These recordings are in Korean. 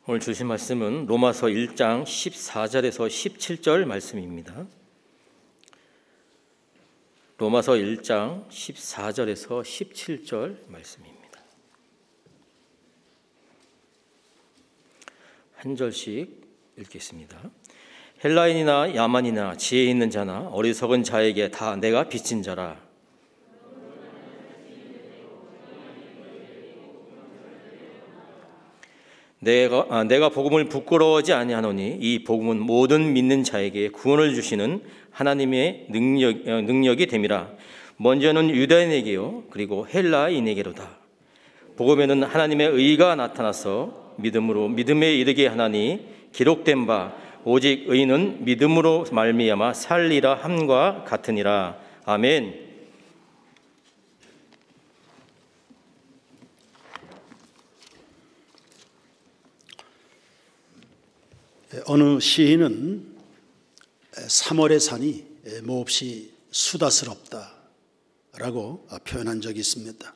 오늘 주신 말씀은 로마서 1장 14절에서 17절 말씀입니다. 로마서 1장 14절에서 17절 말씀입니다. 한 절씩 읽겠습니다. 헬라인이나 야만이나 지혜 있는 자나 어리석은 자에게 다 내가 빚진 자라. 내가 복음을 부끄러워하지 아니하노니 이 복음은 모든 믿는 자에게 구원을 주시는 하나님의 능력이 됨이라. 먼저는 유다인에게요 그리고 헬라인에게로다. 복음에는 하나님의 의가 나타나서 믿음에 이르게 하나니 기록된 바 오직 의인은 믿음으로 말미암아 살리라 함과 같으니라. 아멘. 어느 시인은 3월의 산이 몹시 수다스럽다라고 표현한 적이 있습니다.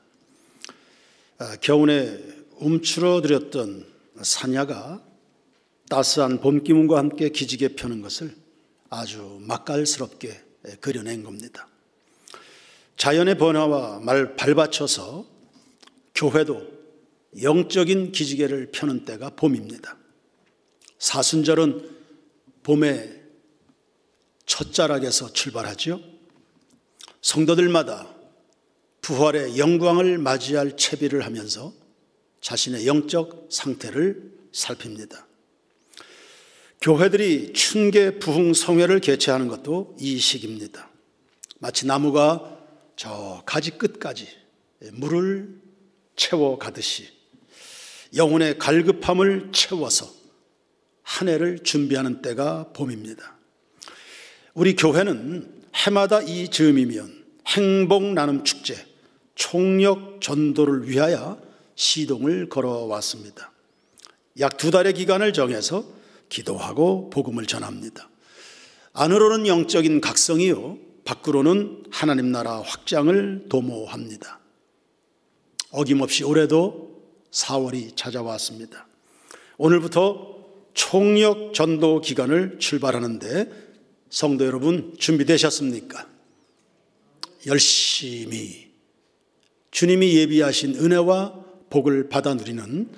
겨우내 움츠러들었던 사냐가 따스한 봄 기운과 함께 기지개 펴는 것을 아주 맛깔스럽게 그려낸 겁니다. 자연의 변화와 발받쳐서 교회도 영적인 기지개를 펴는 때가 봄입니다. 사순절은 봄의 첫자락에서 출발하죠. 성도들마다 부활의 영광을 맞이할 채비를 하면서 자신의 영적 상태를 살핍니다. 교회들이 춘계 부흥 성회를 개최하는 것도 이 시기입니다. 마치 나무가 저 가지 끝까지 물을 채워가듯이 영혼의 갈급함을 채워서 한 해를 준비하는 때가 봄입니다. 우리 교회는 해마다 이 즈음이면 행복 나눔 축제, 총력 전도를 위하여 시동을 걸어왔습니다. 약 2달의 기간을 정해서 기도하고 복음을 전합니다. 안으로는 영적인 각성이요 밖으로는 하나님 나라 확장을 도모합니다. 어김없이 올해도 4월이 찾아왔습니다. 오늘부터 총력 전도 기간을 출발하는데 성도 여러분 준비되셨습니까? 열심히 주님이 예비하신 은혜와 복을 받아 누리는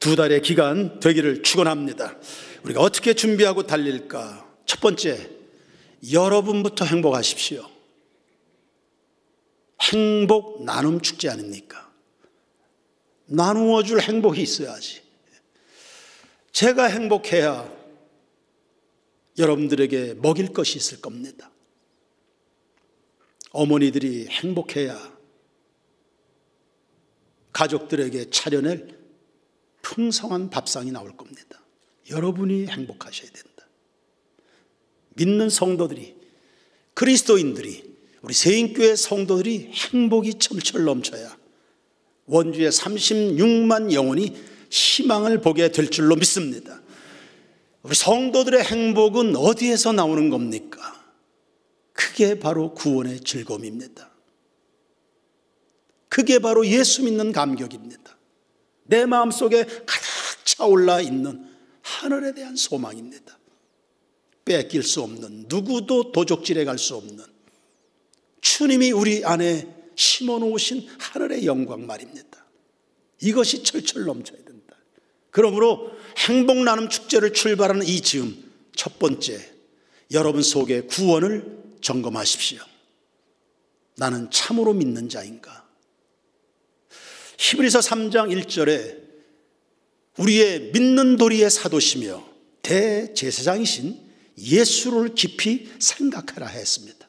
2달의 기간 되기를 축원합니다. 우리가 어떻게 준비하고 달릴까? 첫 번째, 여러분부터 행복하십시오. 행복 나눔 축제 아닙니까? 나누어 줄 행복이 있어야지. 제가 행복해야 여러분들에게 먹일 것이 있을 겁니다. 어머니들이 행복해야 가족들에게 차려낼 풍성한 밥상이 나올 겁니다. 여러분이 행복하셔야 된다. 믿는 성도들이, 그리스도인들이, 우리 세인교회 성도들이 행복이 철철 넘쳐야 원주의 36만 영혼이 희망을 보게 될 줄로 믿습니다. 우리 성도들의 행복은 어디에서 나오는 겁니까? 그게 바로 구원의 즐거움입니다. 그게 바로 예수 믿는 감격입니다. 내 마음속에 가득 차올라 있는 하늘에 대한 소망입니다. 뺏길 수 없는, 누구도 도적질해 갈 수 없는 주님이 우리 안에 심어놓으신 하늘의 영광 말입니다. 이것이 철철 넘쳐야 된다. 그러므로 행복 나눔 축제를 출발하는 이 즈음, 첫 번째, 여러분 속에 구원을 점검하십시오. 나는 참으로 믿는 자인가? 히브리서 3장 1절에 우리의 믿는 도리의 사도시며 대제사장이신 예수를 깊이 생각하라 했습니다.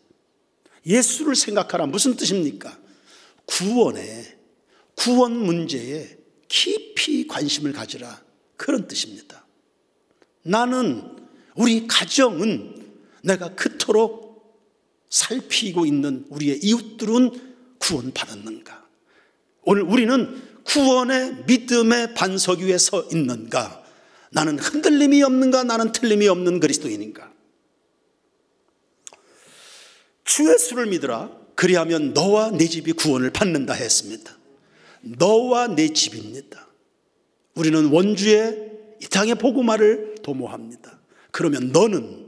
예수를 생각하라 무슨 뜻입니까? 구원 문제에 깊이 관심을 가지라, 그런 뜻입니다. 나는, 우리 가정은 내가 그토록 살피고 있는 우리의 이웃들은 구원받았는가? 오늘 우리는 구원의 믿음의 반석 위에 서 있는가? 나는 흔들림이 없는가? 나는 틀림이 없는 그리스도인인가? 주 예수를 믿으라. 그리하면 너와 네 집이 구원을 받는다 했습니다. 너와 내 집입니다. 우리는 원주의 이 땅의 복음화를 도모합니다. 그러면 너는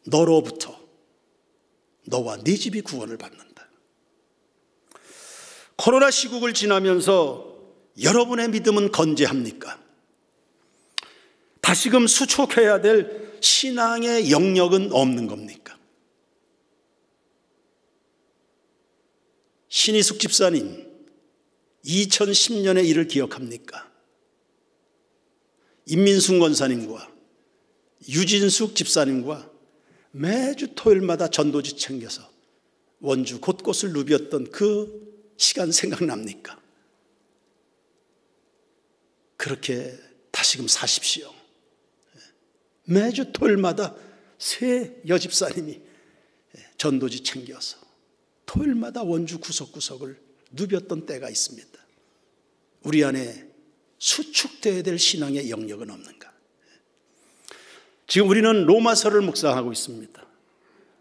너로부터 너와 네 집이 구원을 받는다. 코로나 시국을 지나면서 여러분의 믿음은 건재합니까? 다시금 수축해야 될 신앙의 영역은 없는 겁니까? 신희숙 집사님 2010년의 일을 기억합니까? 임민순 권사님과 유진숙 집사님과 매주 토요일마다 전도지 챙겨서 원주 곳곳을 누볐던 그 시간 생각납니까? 그렇게 다시금 사십시오. 매주 토요일마다 새 여집사님이 전도지 챙겨서 토요일마다 원주 구석구석을 누볐던 때가 있습니다. 우리 안에 수축되어야 될 신앙의 영역은 없는가? 지금 우리는 로마서를 묵상하고 있습니다.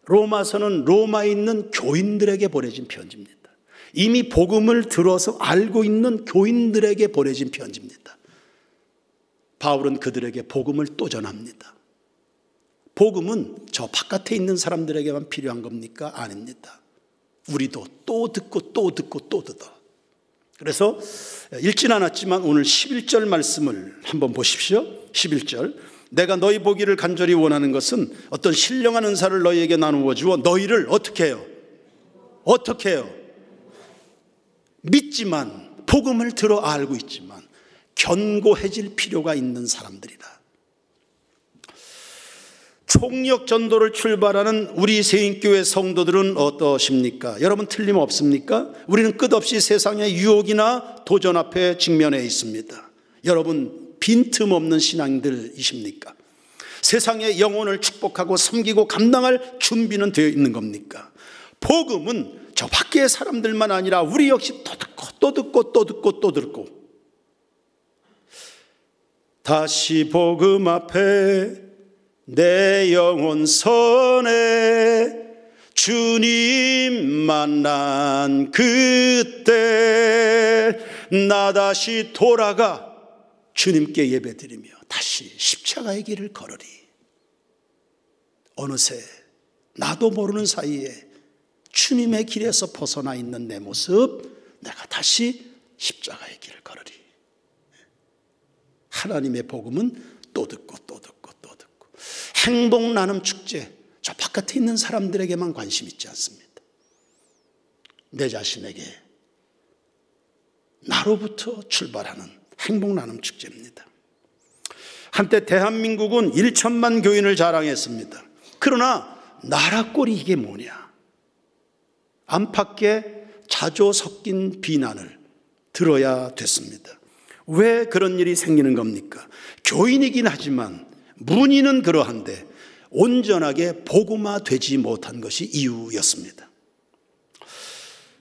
로마서는 로마에 있는 교인들에게 보내진 편지입니다. 이미 복음을 들어서 알고 있는 교인들에게 보내진 편지입니다. 바울은 그들에게 복음을 또 전합니다. 복음은 저 바깥에 있는 사람들에게만 필요한 겁니까? 아닙니다. 우리도 또 듣고 또 듣고 또 듣어. 그래서 읽진 않았지만 오늘 11절 말씀을 한번 보십시오. 11절. 내가 너희 보기를 간절히 원하는 것은 어떤 신령한 은사를 너희에게 나누어 주어 너희를 어떻게 해요? 어떻게 해요? 믿지만 복음을 들어 알고 있지만 견고해질 필요가 있는 사람들이다. 총력 전도를 출발하는 우리 세인교회 성도들은 어떠십니까? 여러분 틀림없습니까? 우리는 끝없이 세상의 유혹이나 도전 앞에 직면해 있습니다. 여러분 빈틈없는 신앙들이십니까? 세상의 영혼을 축복하고 섬기고 감당할 준비는 되어 있는 겁니까? 복음은 저 밖의 사람들만 아니라 우리 역시 또 듣고 또 듣고 또 듣고 또 듣고 다시 복음 앞에 내 영혼 선에 주님 만난 그때 나 다시 돌아가 주님께 예배드리며 다시 십자가의 길을 걸으리. 어느새 나도 모르는 사이에 주님의 길에서 벗어나 있는 내 모습 내가 다시 십자가의 길을 걸으리. 하나님의 복음은 또 듣고 또 듣고 또 듣고 행복 나눔 축제 저 바깥에 있는 사람들에게만 관심 있지 않습니다. 내 자신에게 나로부터 출발하는 행복 나눔 축제입니다. 한때 대한민국은 1천만 교인을 자랑했습니다. 그러나 나라 꼴이 이게 뭐냐? 안팎에 자조 섞인 비난을 들어야 됐습니다. 왜 그런 일이 생기는 겁니까? 교인이긴 하지만 문의는 그러한데 온전하게 복음화되지 못한 것이 이유였습니다.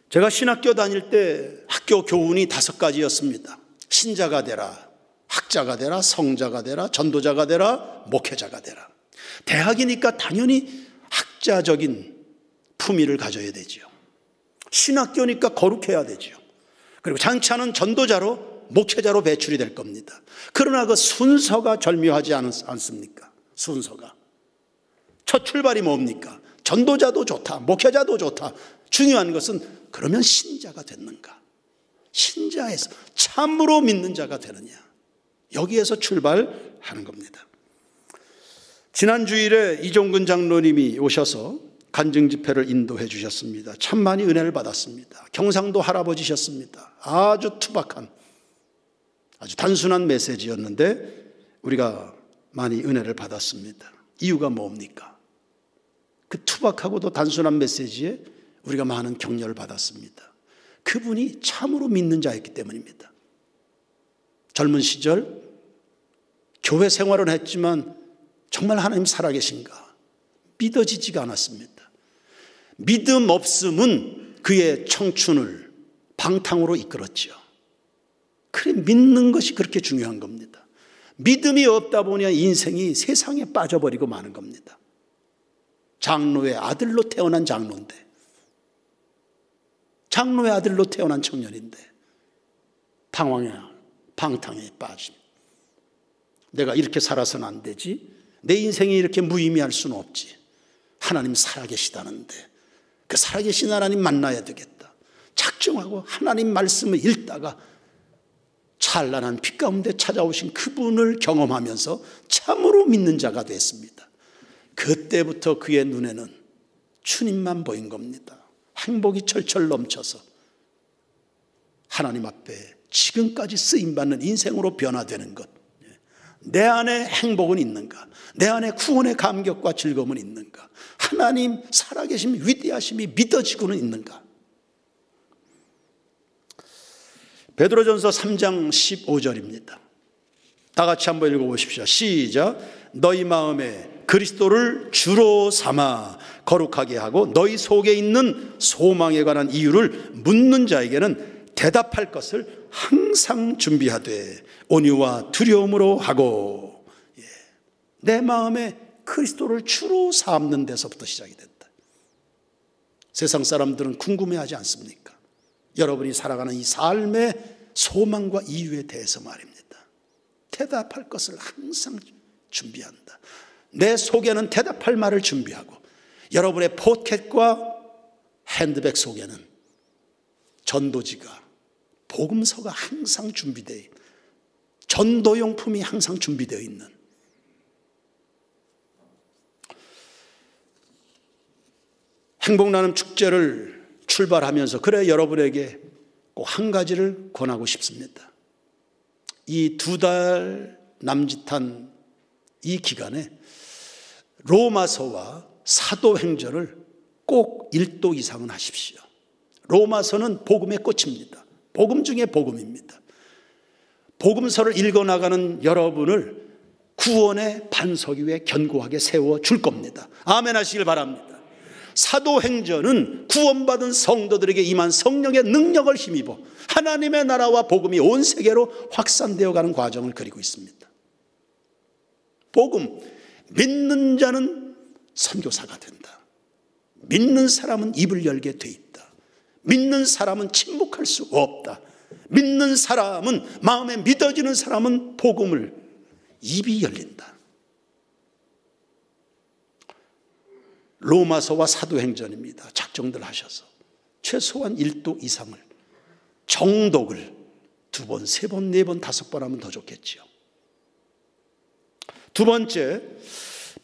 제가 신학교 다닐 때 학교 교훈이 5가지였습니다. 신자가 되라, 학자가 되라, 성자가 되라, 전도자가 되라, 목회자가 되라. 대학이니까 당연히 학자적인 품위를 가져야 되죠. 신학교니까 거룩해야 되죠. 그리고 장차는 전도자로 목회자로 배출이 될 겁니다. 그러나 그 순서가 절묘하지 않습니까? 순서가. 첫 출발이 뭡니까? 전도자도 좋다, 목회자도 좋다. 중요한 것은 그러면 신자가 됐는가? 신자에서 참으로 믿는 자가 되느냐? 여기에서 출발하는 겁니다. 지난 주일에 이종근 장로님이 오셔서 간증 집회를 인도해 주셨습니다. 참 많이 은혜를 받았습니다. 경상도 할아버지셨습니다. 아주 투박한, 아주 단순한 메시지였는데 우리가 많이 은혜를 받았습니다. 이유가 뭡니까? 그 투박하고도 단순한 메시지에 우리가 많은 격려를 받았습니다. 그분이 참으로 믿는 자였기 때문입니다. 젊은 시절 교회 생활은 했지만 정말 하나님 살아계신가 믿어지지가 않았습니다. 믿음 없음은 그의 청춘을 방탕으로 이끌었죠. 그래, 믿는 것이 그렇게 중요한 겁니다. 믿음이 없다 보니 인생이 세상에 빠져버리고 마는 겁니다. 장로의 아들로 태어난 장로인데, 장로의 아들로 태어난 청년인데 방탕에 빠짐. 내가 이렇게 살아서는 안 되지. 내 인생이 이렇게 무의미할 수는 없지. 하나님 살아계시다는데 그 살아계신 하나님 만나야 되겠다. 작정하고 하나님 말씀을 읽다가 찬란한 빛 가운데 찾아오신 그분을 경험하면서 참으로 믿는 자가 됐습니다. 그때부터 그의 눈에는 주님만 보인 겁니다. 행복이 철철 넘쳐서 하나님 앞에 지금까지 쓰임받는 인생으로 변화되는 것. 내 안에 행복은 있는가? 내 안에 구원의 감격과 즐거움은 있는가? 하나님 살아계심이 위대하심이 믿어지고는 있는가? 베드로전서 3장 15절입니다. 다 같이 한번 읽어보십시오. 시작. 너희 마음에 그리스도를 주로 삼아 거룩하게 하고 너희 속에 있는 소망에 관한 이유를 묻는 자에게는 대답할 것을 항상 준비하되 온유와 두려움으로 하고. 내 마음에 그리스도를 주로 삼는 데서부터 시작이 된다. 세상 사람들은 궁금해하지 않습니까? 여러분이 살아가는 이 삶의 소망과 이유에 대해서 말입니다. 대답할 것을 항상 준비한다. 내 속에는 대답할 말을 준비하고 여러분의 포켓과 핸드백 속에는 전도지가 복음서가 항상 준비되어 있는, 전도용품이 항상 준비되어 있는, 행복나눔 축제를 출발하면서 그래 여러분에게 꼭 한 가지를 권하고 싶습니다. 이 2달 남짓한 이 기간에 로마서와 사도행전을 꼭 1도 이상은 하십시오. 로마서는 복음의 꽃입니다. 복음 중에 복음입니다. 복음서를 읽어나가는 여러분을 구원의 반석 위에 견고하게 세워줄 겁니다. 아멘 하시길 바랍니다. 사도행전은 구원받은 성도들에게 임한 성령의 능력을 힘입어 하나님의 나라와 복음이 온 세계로 확산되어 가는 과정을 그리고 있습니다. 복음, 믿는 자는 선교사가 된다. 믿는 사람은 입을 열게 돼 있다. 믿는 사람은 침묵할 수 없다. 믿는 사람은, 마음에 믿어지는 사람은 복음을 입이 열린다. 로마서와 사도행전입니다. 작정들 하셔서 최소한 1도 이상을, 정독을 2번, 3번, 4번, 5번 하면 더 좋겠지요. 두 번째,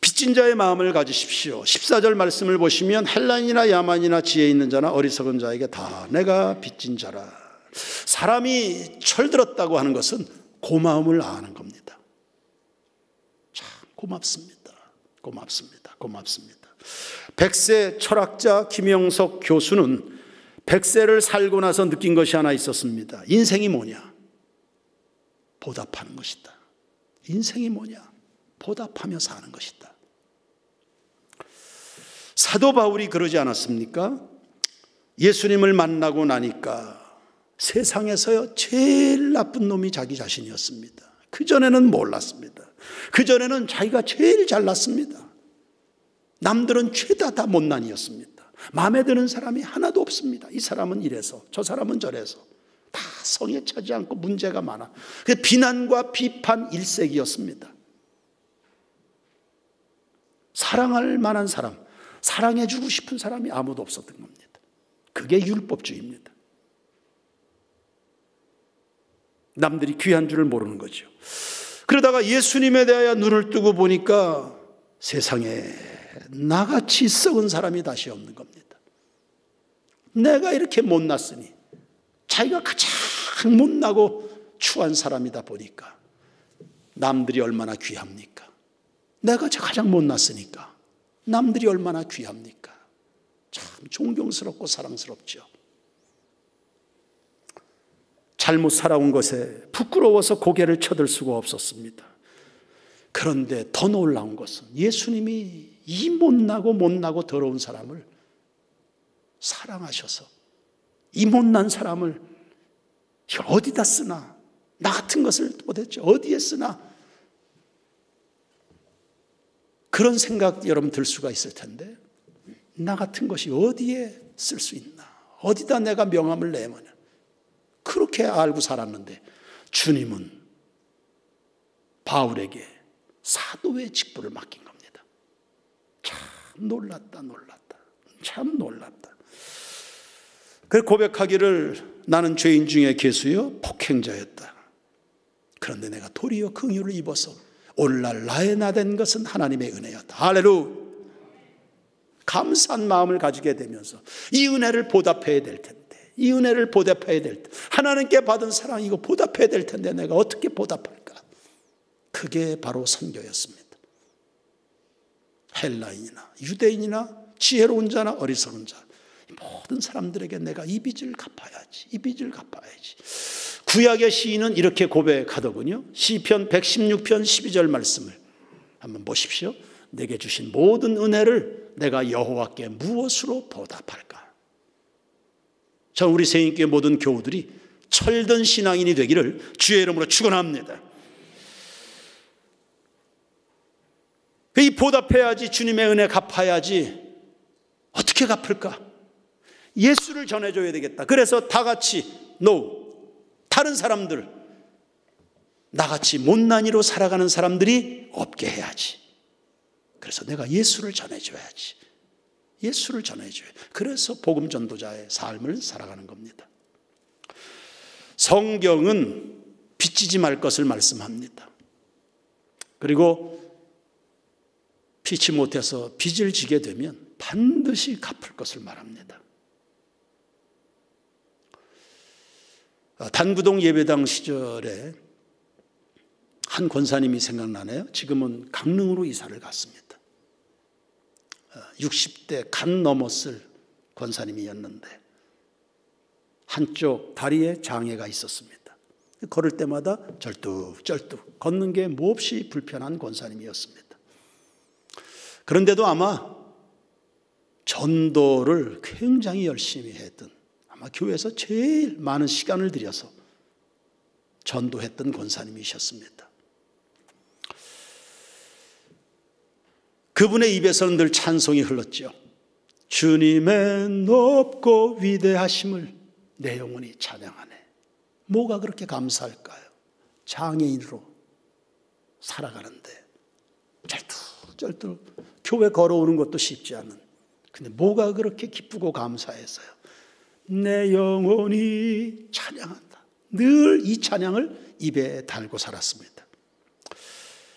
빚진 자의 마음을 가지십시오. 14절 말씀을 보시면 헬라인이나 야만이나 지혜 있는 자나 어리석은 자에게 다 내가 빚진 자라. 사람이 철들었다고 하는 것은 고마움을 아는 겁니다. 참 고맙습니다. 고맙습니다. 고맙습니다. 백세 철학자 김영석 교수는 백세를 살고 나서 느낀 것이 하나 있었습니다. 인생이 뭐냐? 보답하는 것이다. 인생이 뭐냐? 보답하며 사는 것이다. 사도 바울이 그러지 않았습니까? 예수님을 만나고 나니까 세상에서요 제일 나쁜 놈이 자기 자신이었습니다. 그전에는 몰랐습니다. 그전에는 자기가 제일 잘났습니다. 남들은 죄다 다 못난이었습니다. 마음에 드는 사람이 하나도 없습니다. 이 사람은 이래서 저 사람은 저래서 다 성에 차지 않고 문제가 많아. 비난과 비판 일색이었습니다. 사랑할 만한 사람, 사랑해주고 싶은 사람이 아무도 없었던 겁니다. 그게 율법주의입니다. 남들이 귀한 줄을 모르는 거죠. 그러다가 예수님에 대하여 눈을 뜨고 보니까 세상에 나같이 썩은 사람이 다시 없는 겁니다. 내가 이렇게 못났으니, 자기가 가장 못나고 추한 사람이다 보니까 남들이 얼마나 귀합니까? 내가 가장 못났으니까 남들이 얼마나 귀합니까? 참 존경스럽고 사랑스럽죠. 잘못 살아온 것에 부끄러워서 고개를 쳐들 수가 없었습니다. 그런데 더 놀라운 것은 예수님이 이 못나고 더러운 사람을 사랑하셔서 이 못난 사람을 어디다 쓰나, 나 같은 것을 도대체 어디에 쓰나, 그런 생각 여러분 들 수가 있을 텐데, 나 같은 것이 어디에 쓸 수 있나, 어디다 내가 명함을 내면, 그렇게 알고 살았는데 주님은 바울에게 사도의 직분을 맡긴 겁니다. 참 놀랐다. 참 놀랐다. 그 고백하기를 나는 죄인 중에 괴수요 폭행자였다. 그런데 내가 도리어 긍휼을 입어서 오늘날 나의 나 된 것은 하나님의 은혜였다. 할렐루야. 감사한 마음을 가지게 되면서 이 은혜를 보답해야 될 텐데, 이 은혜를 보답해야 될 텐데, 하나님께 받은 사랑 이거 보답해야 될 텐데 내가 어떻게 보답할까? 그게 바로 선교였습니다. 헬라인이나 유대인이나 지혜로운 자나 어리석은 자, 모든 사람들에게 내가 이 빚을 갚아야지, 이 빚을 갚아야지. 구약의 시인은 이렇게 고백하더군요. 시편 116편 12절 말씀을 한번 보십시오. 내게 주신 모든 은혜를 내가 여호와께 무엇으로 보답할까? 저 우리 세인교회 모든 교우들이 철든 신앙인이 되기를 주의 이름으로 축원합니다. 이 보답해야지, 주님의 은혜 갚아야지. 어떻게 갚을까? 예수를 전해줘야 되겠다. 그래서 다 같이 다른 사람들, 나같이 못난이로 살아가는 사람들이 없게 해야지. 그래서 내가 예수를 전해줘야지. 예수를 전해줘야. 그래서 복음 전도자의 삶을 살아가는 겁니다. 성경은 빚지지 말 것을 말씀합니다. 그리고 피치 못해서 빚을 지게 되면 반드시 갚을 것을 말합니다. 단구동 예배당 시절에 한 권사님이 생각나네요. 지금은 강릉으로 이사를 갔습니다. 60대 간 넘었을 권사님이었는데 한쪽 다리에 장애가 있었습니다. 걸을 때마다 절뚝절뚝 걷는 게 몹시 불편한 권사님이었습니다. 그런데도 아마 전도를 굉장히 열심히 했던, 아마 교회에서 제일 많은 시간을 들여서 전도했던 권사님이셨습니다. 그분의 입에서는 늘 찬송이 흘렀죠. 주님의 높고 위대하심을 내 영혼이 찬양하네. 뭐가 그렇게 감사할까요? 장애인으로 살아가는데 쩔뚝쩔뚝 교회 걸어오는 것도 쉽지 않은, 근데 뭐가 그렇게 기쁘고 감사해서요? 내 영혼이 찬양한다. 늘 이 찬양을 입에 달고 살았습니다.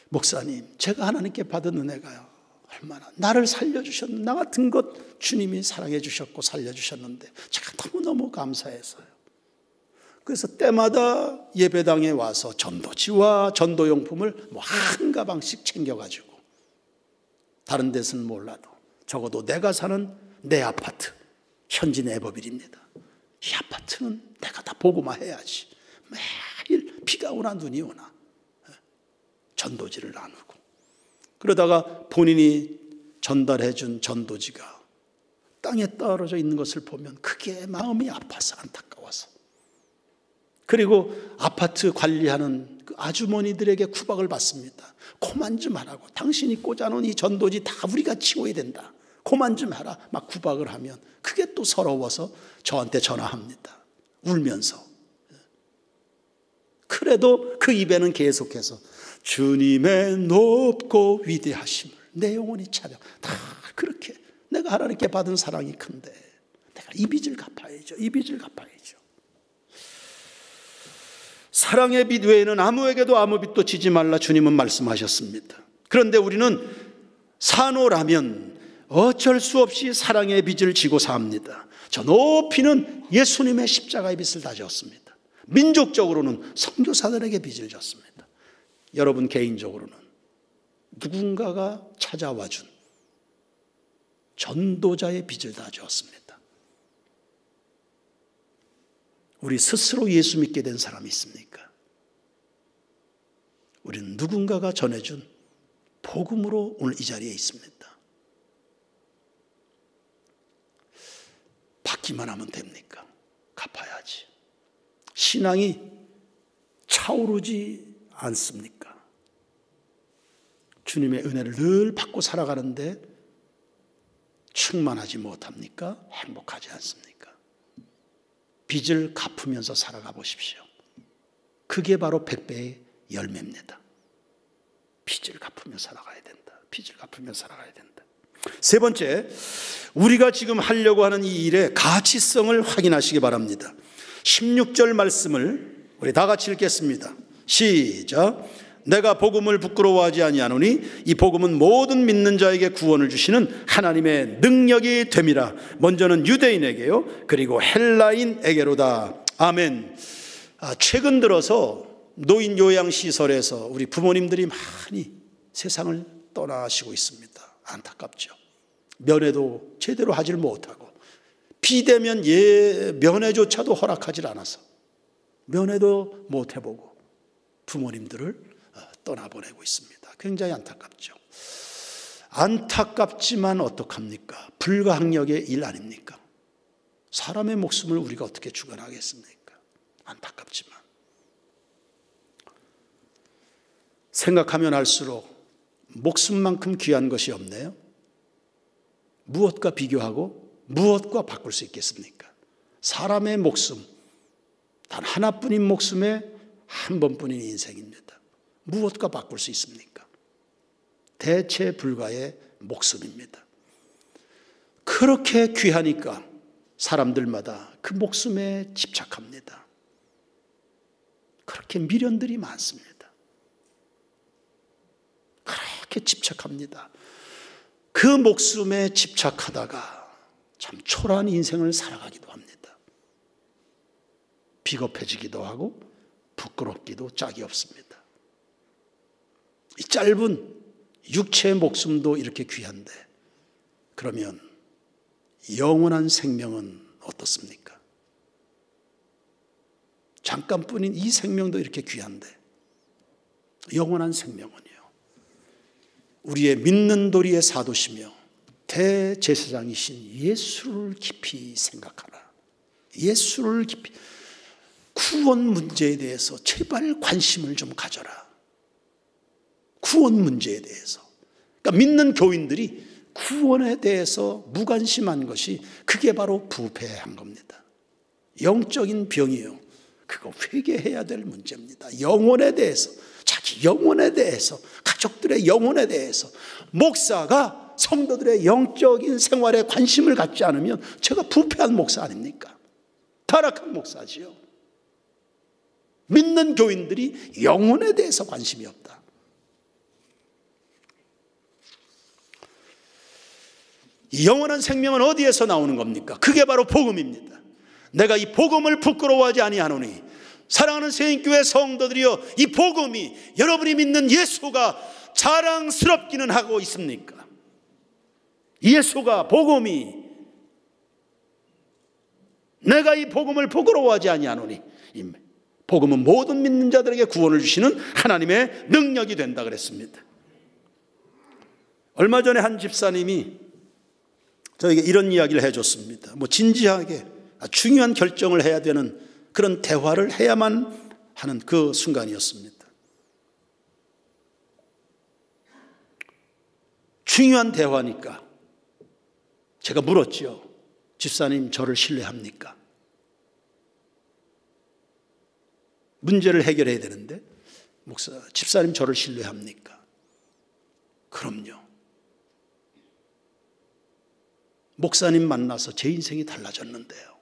목사님, 제가 하나님께 받은 은혜가요, 얼마나 나를 살려주셨는데, 나 같은 것 주님이 사랑해 주셨고 살려주셨는데 제가 너무너무 감사해서요. 그래서 때마다 예배당에 와서 전도지와 전도용품을 한 가방씩 챙겨가지고, 다른 데서는 몰라도 적어도 내가 사는 내 아파트, 현지 네버빌입니다. 이 아파트는 내가 다 보고만 해야지. 매일 비가 오나 눈이 오나 전도지를 나누고, 그러다가 본인이 전달해 준 전도지가 땅에 떨어져 있는 것을 보면 그게 마음이 아파서 안타까워서, 그리고 아파트 관리하는 그 아주머니들에게 구박을 받습니다. 그만 좀 하라고. 당신이 꽂아놓은 이 전도지 다 우리가 치워야 된다. 그만 좀 하라. 막 구박을 하면 그게 또 서러워서 저한테 전화합니다. 울면서. 그래도 그 입에는 계속해서 주님의 높고 위대하심을 내 영혼이 찬양. 다 그렇게 내가 하나님께 받은 사랑이 큰데 내가 이 빚을 갚아야죠. 이 빚을 갚아야죠. 사랑의 빚 외에는 아무에게도 아무 빚도 지지 말라 주님은 말씀하셨습니다. 그런데 우리는 산호라면 어쩔 수 없이 사랑의 빚을 지고 삽니다. 저 높이는 예수님의 십자가의 빚을 다 졌습니다. 민족적으로는 선교사들에게 빚을 졌습니다. 여러분 개인적으로는 누군가가 찾아와 준 전도자의 빚을 다 졌습니다. 우리 스스로 예수 믿게 된 사람이 있습니까? 우리는 누군가가 전해준 복음으로 오늘 이 자리에 있습니다. 받기만 하면 됩니까? 갚아야지. 신앙이 차오르지 않습니까? 주님의 은혜를 늘 받고 살아가는데 충만하지 못합니까? 행복하지 않습니까? 빚을 갚으면서 살아가 보십시오. 그게 바로 100배의 열매입니다. 빚을 갚으며 살아가야 된다. 빚을 갚으며 살아가야 된다. 세 번째, 우리가 지금 하려고 하는 이 일의 가치성을 확인하시기 바랍니다. 16절 말씀을 우리 다 같이 읽겠습니다. 시작. 내가 복음을 부끄러워하지 아니하노니 이 복음은 모든 믿는 자에게 구원을 주시는 하나님의 능력이 됨이라. 먼저는 유대인에게요, 그리고 헬라인에게로다. 아멘. 최근 들어서 노인 요양시설에서 우리 부모님들이 많이 세상을 떠나시고 있습니다. 안타깝죠. 면회도 제대로 하질 못하고 비대면 면회조차도 허락하지 않아서 면회도 못 해보고 부모님들을 떠나보내고 있습니다. 굉장히 안타깝죠. 안타깝지만 어떡합니까? 불가항력의 일 아닙니까? 사람의 목숨을 우리가 어떻게 주관하겠습니까? 안타깝지만 생각하면 할수록 목숨만큼 귀한 것이 없네요. 무엇과 비교하고 무엇과 바꿀 수 있겠습니까? 사람의 목숨, 단 하나뿐인 목숨에 한 번뿐인 인생입니다. 무엇과 바꿀 수 있습니까? 대체 불가의 목숨입니다. 그렇게 귀하니까 사람들마다 그 목숨에 집착합니다. 그렇게 미련들이 많습니다. 그렇게 집착합니다. 그 목숨에 집착하다가 참 초라한 인생을 살아가기도 합니다. 비겁해지기도 하고 부끄럽기도 짝이 없습니다. 이 짧은 육체의 목숨도 이렇게 귀한데 그러면 영원한 생명은 어떻습니까? 잠깐뿐인 이 생명도 이렇게 귀한데 영원한 생명은요, 우리의 믿는 도리의 사도시며 대제사장이신 예수를 깊이 생각하라. 예수를 깊이, 구원 문제에 대해서 제발 관심을 좀 가져라. 구원 문제에 대해서. 그러니까 믿는 교인들이 구원에 대해서 무관심한 것이 그게 바로 부패한 겁니다. 영적인 병이요, 그거 회개해야 될 문제입니다. 영혼에 대해서, 자기 영혼에 대해서, 가족들의 영혼에 대해서 목사가 성도들의 영적인 생활에 관심을 갖지 않으면 제가 부패한 목사 아닙니까? 타락한 목사지요. 믿는 교인들이 영혼에 대해서 관심이 없다. 이 영원한 생명은 어디에서 나오는 겁니까? 그게 바로 복음입니다. 내가 이 복음을 부끄러워하지 아니하노니, 사랑하는 세인교회 성도들이여, 이 복음이, 여러분이 믿는 예수가 자랑스럽기는 하고 있습니까? 예수가, 복음이, 내가 이 복음을 부끄러워하지 아니하노니, 이 복음은 모든 믿는 자들에게 구원을 주시는 하나님의 능력이 된다 그랬습니다. 얼마 전에 한 집사님이 저에게 이런 이야기를 해줬습니다. 진지하게 중요한 결정을 해야 되는 그런 대화를 해야만 하는 그 순간이었습니다. 중요한 대화니까 제가 물었죠. 집사님, 저를 신뢰합니까? 문제를 해결해야 되는데, 집사님 저를 신뢰합니까? 그럼요. 목사님 만나서 제 인생이 달라졌는데요.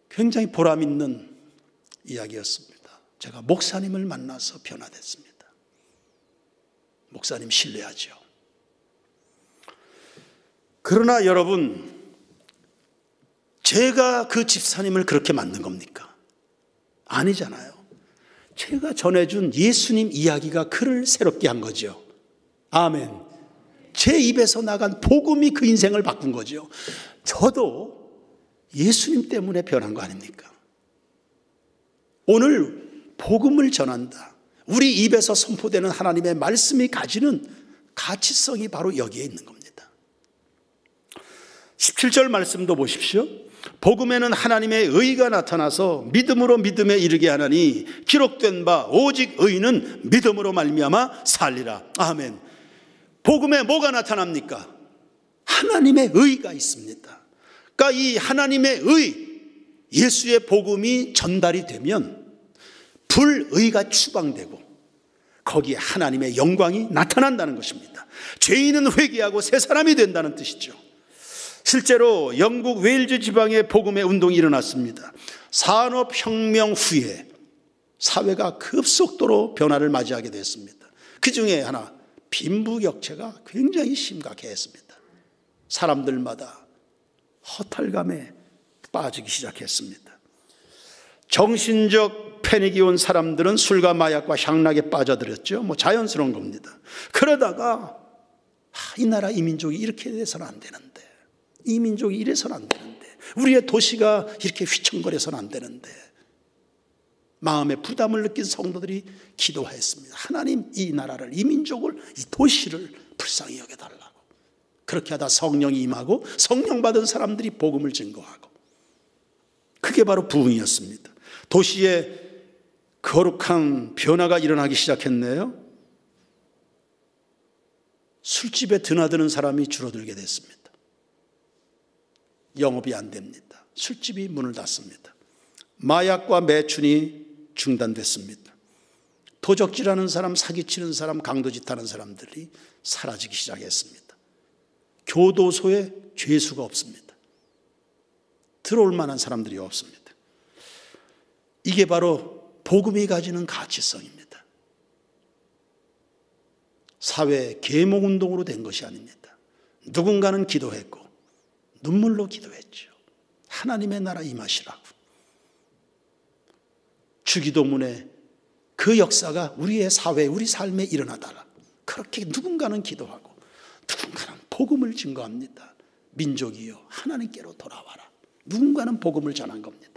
굉장히 보람 있는 이야기였습니다. 제가 목사님을 만나서 변화됐습니다. 목사님 신뢰하죠. 그러나 여러분, 제가 그 집사님을 그렇게 만든 겁니까? 아니잖아요. 제가 전해준 예수님 이야기가 그를 새롭게 한 거죠. 아멘. 제 입에서 나간 복음이 그 인생을 바꾼 거죠. 저도 예수님 때문에 변한 거 아닙니까? 오늘 복음을 전한다. 우리 입에서 선포되는 하나님의 말씀이 가지는 가치성이 바로 여기에 있는 겁니다. 17절 말씀도 보십시오. 복음에는 하나님의 의가 나타나서 믿음으로 믿음에 이르게 하나니 기록된 바 오직 의는 믿음으로 말미암아 살리라. 아멘. 복음에 뭐가 나타납니까? 하나님의 의가 있습니다. 그러니까 이 하나님의 의, 예수의 복음이 전달이 되면 불의가 추방되고 거기에 하나님의 영광이 나타난다는 것입니다. 죄인은 회개하고 새 사람이 된다는 뜻이죠. 실제로 영국 웨일즈 지방에 복음의 운동이 일어났습니다. 산업혁명 후에 사회가 급속도로 변화를 맞이하게 됐습니다. 그 중에 하나, 빈부격차가 굉장히 심각했습니다. 사람들마다 허탈감에 빠지기 시작했습니다. 정신적 패닉이 온 사람들은 술과 마약과 향락에 빠져들었죠. 자연스러운 겁니다. 그러다가 이 나라 이 민족이 이렇게 돼서는 안 되는데, 이 민족이 이래서는 안 되는데, 우리의 도시가 이렇게 휘청거려서는 안 되는데, 마음의 부담을 느낀 성도들이 기도했습니다. 하나님, 이 나라를, 이 민족을, 이 도시를 불쌍히 여겨달라고. 그렇게 하다 성령이 임하고 성령 받은 사람들이 복음을 증거하고, 그게 바로 부흥이었습니다. 도시에 거룩한 변화가 일어나기 시작했네요. 술집에 드나드는 사람이 줄어들게 됐습니다. 영업이 안 됩니다. 술집이 문을 닫습니다. 마약과 매춘이 중단됐습니다. 도적질하는 사람, 사기치는 사람, 강도짓하는 사람들이 사라지기 시작했습니다. 교도소에 죄수가 없습니다. 들어올 만한 사람들이 없습니다. 이게 바로 복음이 가지는 가치성입니다. 사회 계몽운동으로 된 것이 아닙니다. 누군가는 기도했고 눈물로 기도했죠. 하나님의 나라 임하시라고. 주기도문에 그 역사가 우리의 사회, 우리 삶에 일어나달라. 그렇게 누군가는 기도하고 누군가는 복음을 증거합니다. 민족이여 하나님께로 돌아와라. 누군가는 복음을 전한 겁니다.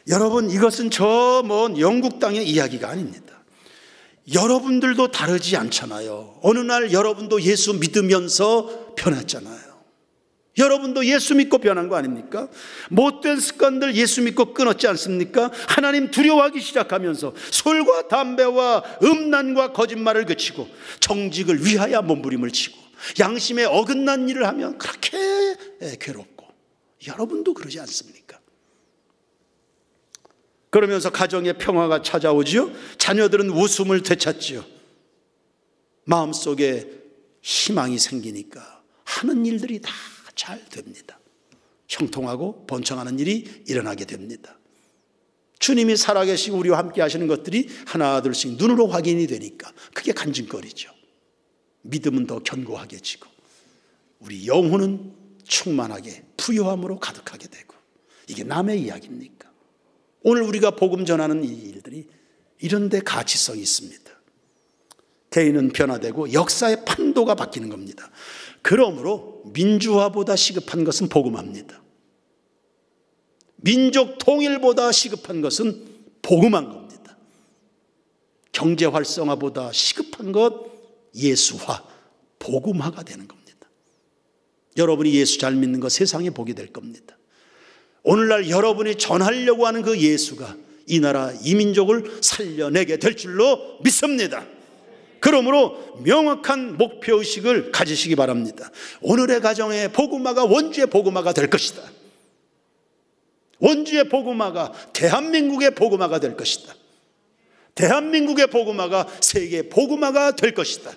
여러분, 이것은 저 먼 영국 땅의 이야기가 아닙니다. 여러분들도 다르지 않잖아요. 어느 날 여러분도 예수 믿으면서 변했잖아요. 여러분도 예수 믿고 변한 거 아닙니까? 못된 습관들 예수 믿고 끊었지 않습니까? 하나님 두려워하기 시작하면서 술과 담배와 음란과 거짓말을 그치고 정직을 위하여 몸부림을 치고 양심에 어긋난 일을 하면 그렇게 괴롭고, 여러분도 그러지 않습니까? 그러면서 가정에 평화가 찾아오지요. 자녀들은 웃음을 되찾지요. 마음속에 희망이 생기니까 하는 일들이 다 잘 됩니다. 형통하고 번창하는 일이 일어나게 됩니다. 주님이 살아계시고 우리와 함께 하시는 것들이 하나 둘씩 눈으로 확인이 되니까 그게 간증거리죠. 믿음은 더 견고하게지고 우리 영혼은 충만하게 부요함으로 가득하게 되고, 이게 남의 이야기입니까? 오늘 우리가 복음 전하는 이 일들이 이런 데 가치성이 있습니다. 개인은 변화되고 역사의 판도가 바뀌는 겁니다. 그러므로 민주화보다 시급한 것은 복음화입니다. 민족 통일보다 시급한 것은 복음화인 겁니다. 경제 활성화보다 시급한 것 예수화, 복음화가 되는 겁니다. 여러분이 예수 잘 믿는 것 세상에 보게 될 겁니다. 오늘날 여러분이 전하려고 하는 그 예수가 이 나라 이 민족을 살려내게 될 줄로 믿습니다. 그러므로 명확한 목표의식을 가지시기 바랍니다. 오늘의 가정에 복음화가 원주의 복음화가 될 것이다. 원주의 복음화가 대한민국의 복음화가 될 것이다. 대한민국의 복음화가 세계의 복음화가 될 것이다.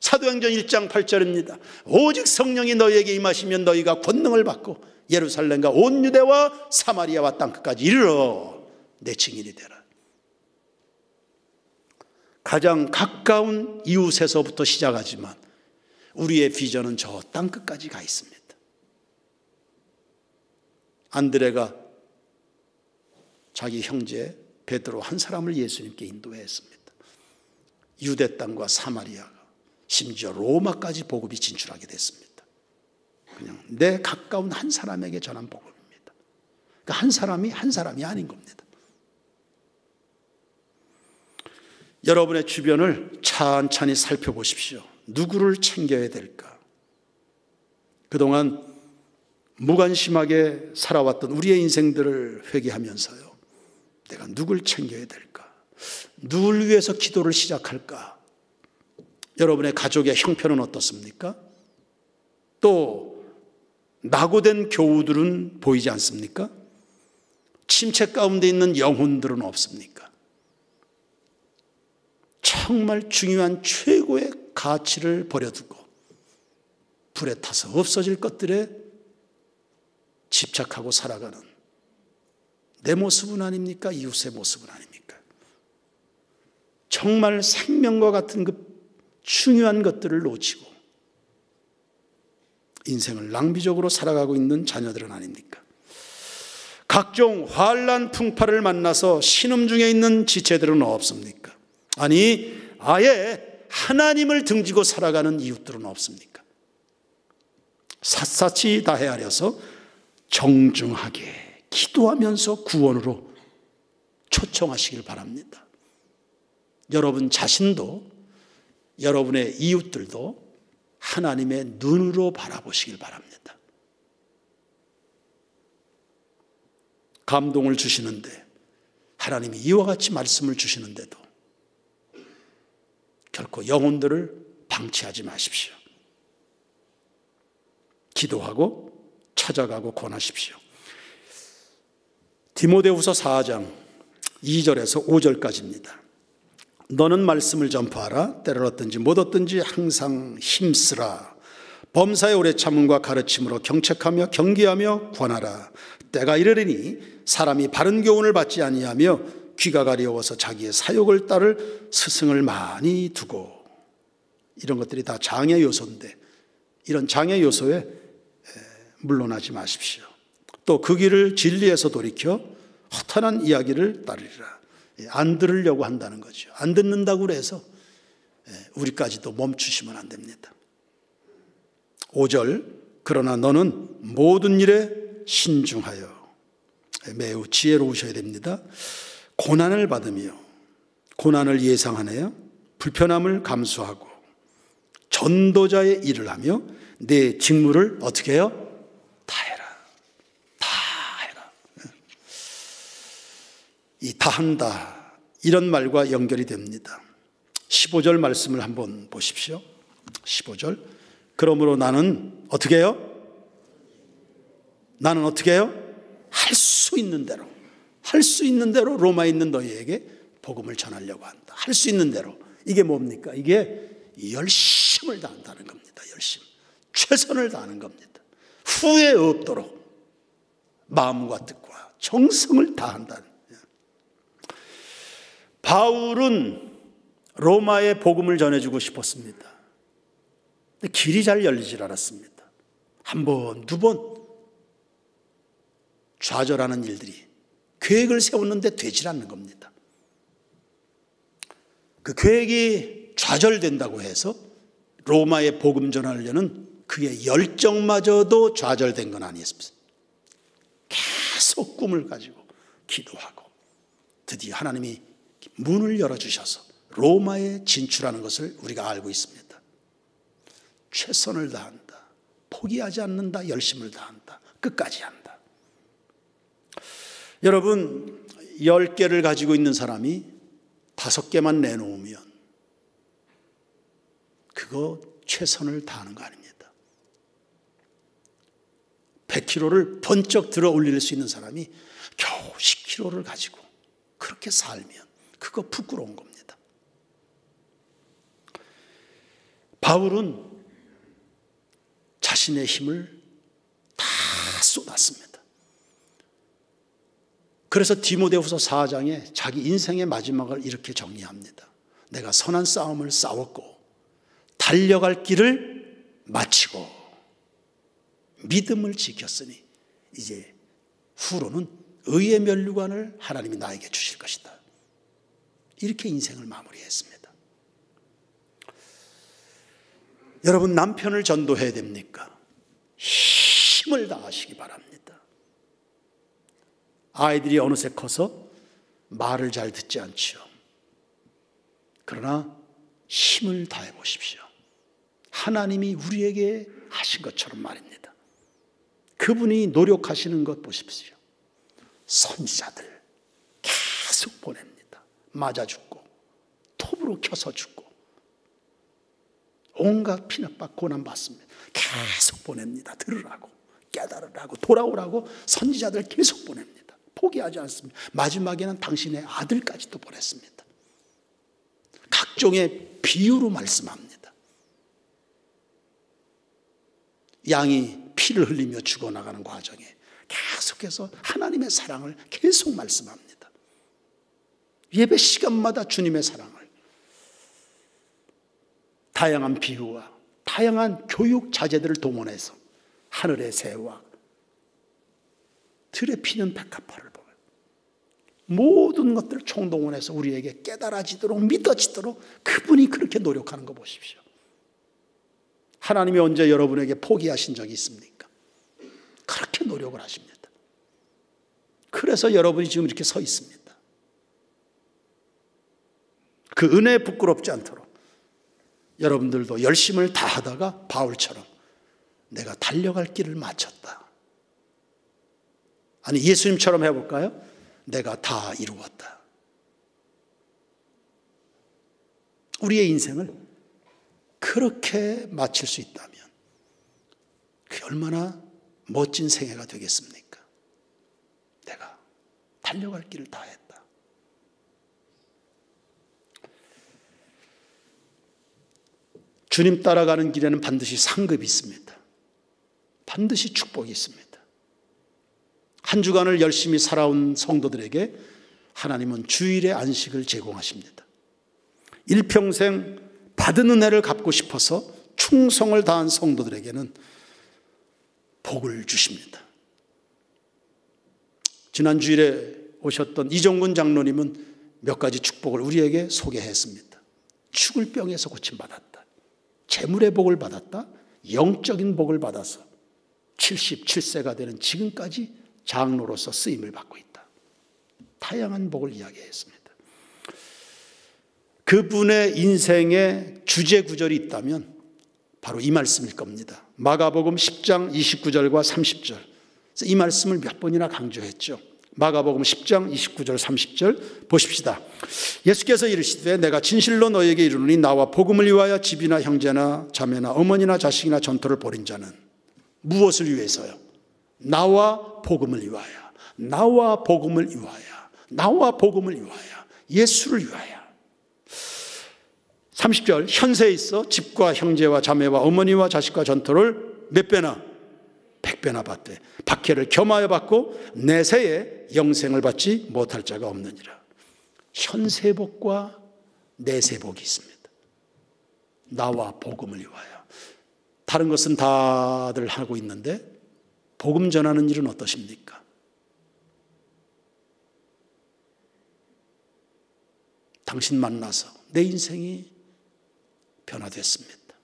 사도행전 1장 8절입니다. 오직 성령이 너희에게 임하시면 너희가 권능을 받고 예루살렘과 온 유대와 사마리아와 땅끝까지 이르러 내 증인이 되라. 가장 가까운 이웃에서부터 시작하지만 우리의 비전은 저 땅끝까지 가 있습니다. 안드레가 자기 형제 베드로 한 사람을 예수님께 인도했습니다. 유대 땅과 사마리아가 심지어 로마까지 복음이 진출하게 됐습니다. 그냥 내 가까운 한 사람에게 전한 복음입니다. 그러니까 한 사람이 아닌 겁니다. 여러분의 주변을 찬찬히 살펴보십시오. 누구를 챙겨야 될까? 그동안 무관심하게 살아왔던 우리의 인생들을 회개하면서요, 내가 누굴 챙겨야 될까? 누굴 위해서 기도를 시작할까? 여러분의 가족의 형편은 어떻습니까? 또 낙오된 교우들은 보이지 않습니까? 침체 가운데 있는 영혼들은 없습니까? 정말 중요한 최고의 가치를 버려두고 불에 타서 없어질 것들에 집착하고 살아가는 내 모습은 아닙니까? 이웃의 모습은 아닙니까? 정말 생명과 같은 그 중요한 것들을 놓치고 인생을 낭비적으로 살아가고 있는 자녀들은 아닙니까? 각종 환난 풍파를 만나서 신음 중에 있는 지체들은 없습니까? 아니, 아예 하나님을 등지고 살아가는 이웃들은 없습니까? 샅샅이 다 헤아려서 정중하게 기도하면서 구원으로 초청하시길 바랍니다. 여러분 자신도 여러분의 이웃들도 하나님의 눈으로 바라보시길 바랍니다. 감동을 주시는데 하나님이 이와 같이 말씀을 주시는데도 결코 영혼들을 방치하지 마십시오. 기도하고 찾아가고 권하십시오. 디모데후서 4장 2절에서 5절까지입니다. 너는 말씀을 전파하라. 때를 얻든지 못 얻든지 항상 힘쓰라. 범사의 오래 참음과 가르침으로 경책하며 경계하며 권하라. 때가 이르리니 사람이 바른 교훈을 받지 아니하며 귀가 가려워서 자기의 사욕을 따를 스승을 많이 두고, 이런 것들이 다 장애 요소인데 이런 장애 요소에 물러나지 마십시오. 또 그 길을 진리에서 돌이켜 허탄한 이야기를 따르리라. 안 들으려고 한다는 거죠. 안 듣는다고 해서 우리까지도 멈추시면 안 됩니다. 5절, 그러나 너는 모든 일에 신중하여, 매우 지혜로우셔야 됩니다. 고난을 받으며 고난을 예상하며 불편함을 감수하고 전도자의 일을 하며 내 직무를 어떻게 해요? 다 해라. 다 해라. 이 다 한다, 이런 말과 연결이 됩니다. 15절 말씀을 한번 보십시오. 15절, 그러므로 나는 어떻게 해요? 나는 어떻게 해요? 할 수 있는 대로, 할 수 있는 대로 로마에 있는 너희에게 복음을 전하려고 한다. 할 수 있는 대로. 이게 뭡니까? 이게 열심을 다한다는 겁니다. 열심. 최선을 다하는 겁니다. 후회 없도록 마음과 뜻과 정성을 다한다는. 바울은 로마에 복음을 전해주고 싶었습니다. 길이 잘 열리질 않았습니다. 한 번, 두 번 좌절하는 일들이, 계획을 세웠는데 되질 않는 겁니다. 그 계획이 좌절된다고 해서 로마에 복음 전하려는 그의 열정마저도 좌절된 건 아니었습니다. 계속 꿈을 가지고 기도하고 드디어 하나님이 문을 열어주셔서 로마에 진출하는 것을 우리가 알고 있습니다. 최선을 다한다. 포기하지 않는다. 열심을 다한다. 끝까지 한다. 여러분, 10개를 가지고 있는 사람이 5개만 내놓으면 그거 최선을 다하는 거 아닙니다. 100kg를 번쩍 들어 올릴 수 있는 사람이 겨우 10kg를 가지고 그렇게 살면 그거 부끄러운 겁니다. 바울은 자신의 힘을 다 쏟았습니다. 그래서 디모데후서 4장에 자기 인생의 마지막을 이렇게 정리합니다. 내가 선한 싸움을 싸웠고 달려갈 길을 마치고 믿음을 지켰으니 이제 후로는 의의 면류관을 하나님이 나에게 주실 것이다. 이렇게 인생을 마무리했습니다. 여러분, 남편을 전도해야 됩니까? 힘을 다하시기 바랍니다. 아이들이 어느새 커서 말을 잘 듣지 않죠. 그러나 힘을 다해 보십시오. 하나님이 우리에게 하신 것처럼 말입니다. 그분이 노력하시는 것 보십시오. 선지자들 계속 보냅니다. 맞아 죽고 톱으로 켜서 죽고 온갖 피납받고 고난받습니다. 계속 보냅니다. 들으라고, 깨달으라고, 돌아오라고 선지자들 계속 보냅니다. 포기하지 않습니다. 마지막에는 당신의 아들까지도 보냈습니다. 각종의 비유로 말씀합니다. 양이 피를 흘리며 죽어나가는 과정에 계속해서 하나님의 사랑을 계속 말씀합니다. 예배 시간마다 주님의 사랑을 다양한 비유와 다양한 교육 자재들을 동원해서 하늘의 새와 들에 피는 백합화를 보고 모든 것들을 총동원해서 우리에게 깨달아지도록 믿어지도록 그분이 그렇게 노력하는 거 보십시오. 하나님이 언제 여러분에게 포기하신 적이 있습니까? 그렇게 노력을 하십니다. 그래서 여러분이 지금 이렇게 서 있습니다. 그 은혜에 부끄럽지 않도록 여러분들도 열심을 다하다가 바울처럼 내가 달려갈 길을 마쳤다. 아니 예수님처럼 해볼까요? 내가 다 이루었다. 우리의 인생을 그렇게 마칠 수 있다면 그게 얼마나 멋진 생애가 되겠습니까? 내가 달려갈 길을 다 했다. 주님 따라가는 길에는 반드시 상급이 있습니다. 반드시 축복이 있습니다. 한 주간을 열심히 살아온 성도들에게 하나님은 주일의 안식을 제공하십니다. 일평생 받은 은혜를 갚고 싶어서 충성을 다한 성도들에게는 복을 주십니다. 지난 주일에 오셨던 이정근 장로님은 몇 가지 축복을 우리에게 소개했습니다. 죽을 병에서 고침받았다. 재물의 복을 받았다. 영적인 복을 받아서 77세가 되는 지금까지 장로로서 쓰임을 받고 있다. 다양한 복을 이야기했습니다. 그분의 인생에 주제 구절이 있다면 바로 이 말씀일 겁니다. 마가복음 10장 29절과 30절. 이 말씀을 몇 번이나 강조했죠. 마가복음 10장 29절 30절 보십시다. 예수께서 이르시되 내가 진실로 너에게 이르노니 나와 복음을 위하여 집이나 형제나 자매나 어머니나 자식이나 전토를 벌인 자는 무엇을 위해서요? 나와 복음을 위하여, 나와 복음을 위하여, 나와 복음을 위하여, 예수를 위하여. 30절 현세에 있어 집과 형제와 자매와 어머니와 자식과 전토를 몇 배나? 100배나 받되 박해를 겸하여 받고 내세에 영생을 받지 못할 자가 없느니라. 현세복과 내세복이 있습니다. 나와 복음을 위하여. 다른 것은 다들 하고 있는데 복음 전하는 일은 어떠십니까? 당신 만나서 내 인생이 변화됐습니다.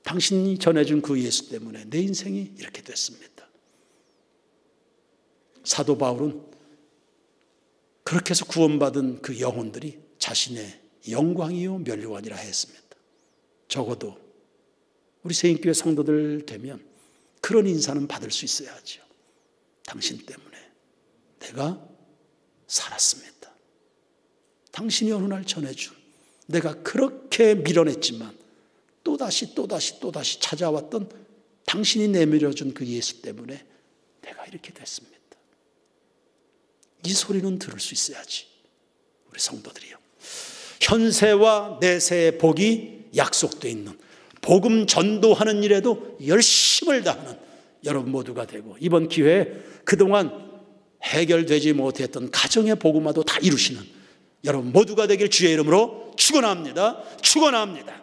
당신이 전해준 그 예수 때문에 내 인생이 이렇게 됐습니다. 사도 바울은 그렇게 해서 구원받은 그 영혼들이 자신의 영광이요 면류관이라 했습니다. 적어도 우리 세인교회 성도들 되면 그런 인사는 받을 수 있어야죠. 당신 때문에 내가 살았습니다. 당신이 어느 날 전해준 내가 그렇게 밀어냈지만 또다시 찾아왔던 당신이 내밀어준 그 예수 때문에 내가 이렇게 됐습니다. 이 소리는 들을 수 있어야지. 우리 성도들이요. 현세와 내세의 복이 약속되어 있는 복음 전도하는 일에도 열심을 다하는 여러분 모두가 되고 이번 기회에 그동안 해결되지 못했던 가정의 복음화도 다 이루시는 여러분 모두가 되길 주의 이름으로 축원합니다. 축원합니다.